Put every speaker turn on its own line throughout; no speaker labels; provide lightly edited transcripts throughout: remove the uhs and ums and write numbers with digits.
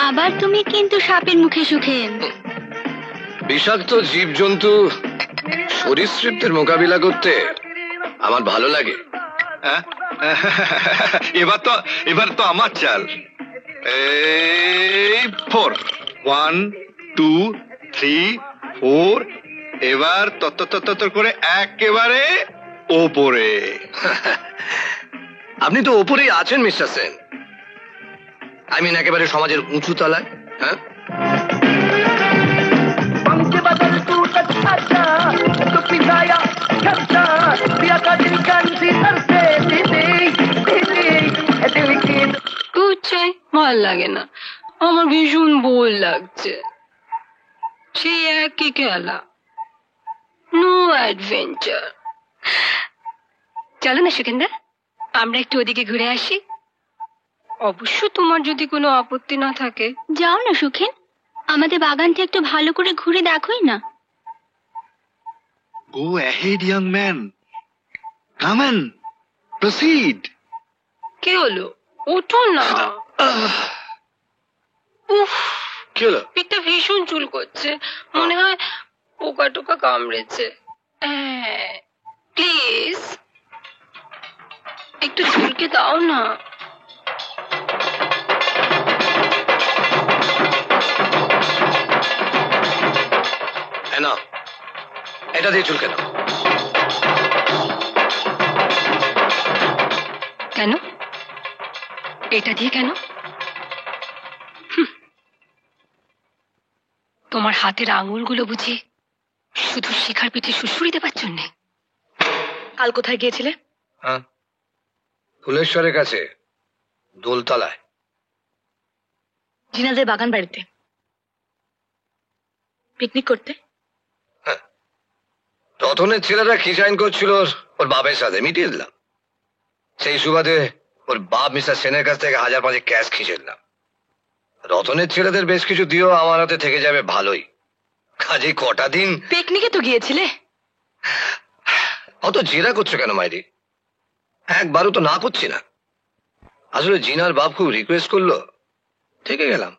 আবার তুমি কিন্তু সাপের মুখে সুখেন।
বিষাক্ত জীবজন্তু সরীসৃপদের মোকাবিলা করতে আমার ভালো লাগে।
এবার তো আমার চাল। এই 4 1 2 3 4 এবার তত্তর করে একেবারে ওপরে।
আপনি তো ওপরেই আছেন মিস্টার সেন। আই মিন একেবারে সমাজের উঁচু তলায়। হ্যাঁ,
ভাল লাগে না, আমার ভীষণ বোর লাগছে। সেই একই খেলা, নো অ্যাডভেঞ্চার। চলো না সুখেন্দা, আমরা একটু ওদিকে ঘুরে আসি। অবশ্য তোমার যদি কোনো আপত্তি না থাকে।
যাও না সুখেন, আমাদের বাগানটা একটু ভালো করে ঘুরে দেখোই না।
Go ahead, young man. Come on, proceed.
কে হলো? ওঠো না। উফ,
কি হলো?
পিঠটা ভীষণ চুল করছে, মনে হয় পোকা টোকা কামড়েছে। প্লিজ একটু চুলকে দাও না।
না, এটা দিয়ে চুল কেন?
কেন এটা দিয়ে কেন? তোমার হাতের আঙুলগুলো বুঝি শুধু শিখার পিঠে সুড়সুড়ি দেবার জন্যে? কাল কোথায় গিয়েছিলে?
হ্যাঁ, ফুলেশ্বরের কাছে দোলতলায়।
জিনাদের বাগান বাড়িতে পিকনিক করতে।
রতনের ছেলেরা কি সাইন করছিল ওর বাপের সাথে, মিটিয়ে দিলাম। সেই সুবাদে ওর বাপ মিস্টার সেনের কাছ থেকে 1000 ক্যাশ খিঁচে দিলাম। রতনের ছেলেদের বেশ কিছু দিয়েও আমার হাতে থেকে যাবে ভালোই। কাজে কটা দিন।
পিকনিকে তো গিয়েছিলে।
অত জেরা করছো কেন মাইরি? একবারও তো না করছি না। আসলে জিনার বাপ খুব রিকোয়েস্ট করলো, থেকে গেলাম।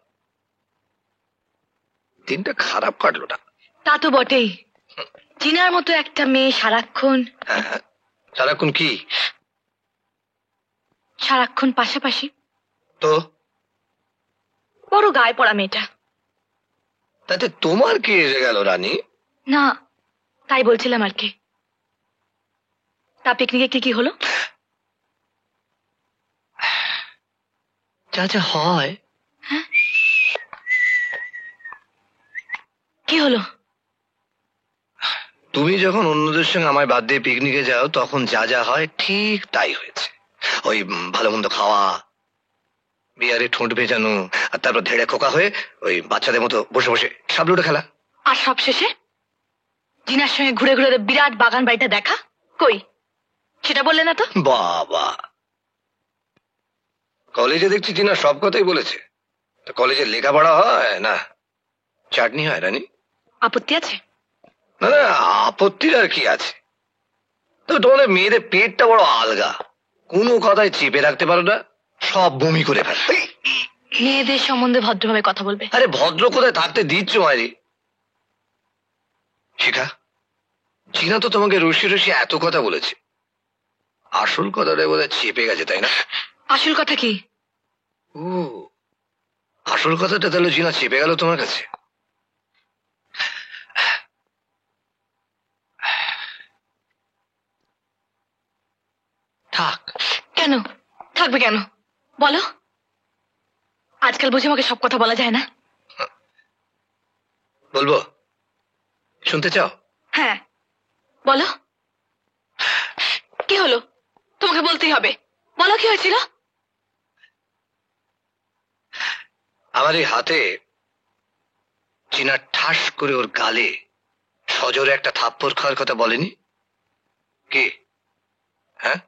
দিনটা খারাপ কাটলো না।
তা তো বটেই, জিনার মতো একটা মেয়ে সারাক্ষণ।
হ্যাঁ, সারাক্ষণ কি?
সারাক্ষণ পাশাপাশি।
তো
বড় গায়ে পড়া মেয়েটা।
তাতে তোমার কি এসে গেল রানী?
না, তাই বলছিলাম আর কি। তা পিকনিকে কি কি হলো?
যা যা হয়।
কি হলো?
তুমি যখন অন্যদের সঙ্গে আমায় বাদ দিয়ে পিকনিকে যাও, তখন যা যা হয় ঠিক তাই হয়েছে। ওই ভালো মন্দ খাওয়া, বিয়ারে ঠোঁট ভেজানো, আর তারপর ধেড়ে খোকা হয়ে ওই বাচ্চাদের মতো বসে বসে সাবলুডো খেলা।
আর সব শেষে জিনার সঙ্গে ঘুরে ঘুরে বিরাট বাগান বাড়িটা দেখা। কই সেটা বললে না তো?
বাবা, কলেজে দেখছি জিনা সব কথাই বলেছে। তো কলেজে লেখাপড়া হয় না চাটনি হয় রানী?
আপত্তি আছে?
না না, আপত্তির আর কি আছে। তো তোমাদের মেয়েদের পেটটা বড় আলগা, কোনো কথায় চেপে রাখতে পারো না, সব বমি করে ফেলে।
মেয়েদের সম্বন্ধে ভদ্রভাবে কথা বলবে।
আরে ভদ্র কোথায় থাকতে দিচ্ছ মায়েরি? শিখা, জিনা তো তোমাকে রসি রসি এত কথা বলেছে, আসল কথাটা বোধহয় চেপে গেছে, তাই না?
আসল কথা কি?
ও, আসল কথাটা তাহলে জিনা চেপে গেল তোমার কাছে। থাক।
কেন থাকবে? কেন বলো? আজকাল বুঝি আমাকে সব কথা বলা যায় না?
বলবো? শুনতে চাও?
হ্যাঁ বলো। কি হলো? তোমাকে বলতেই হবে, বলো কি হয়েছিল?
আমার এই হাতে জিনা ঠাস করে ওর গালে সজোরে একটা থাপ্পড় খাওয়ার কথা বলেনি কি? হ্যাঁ,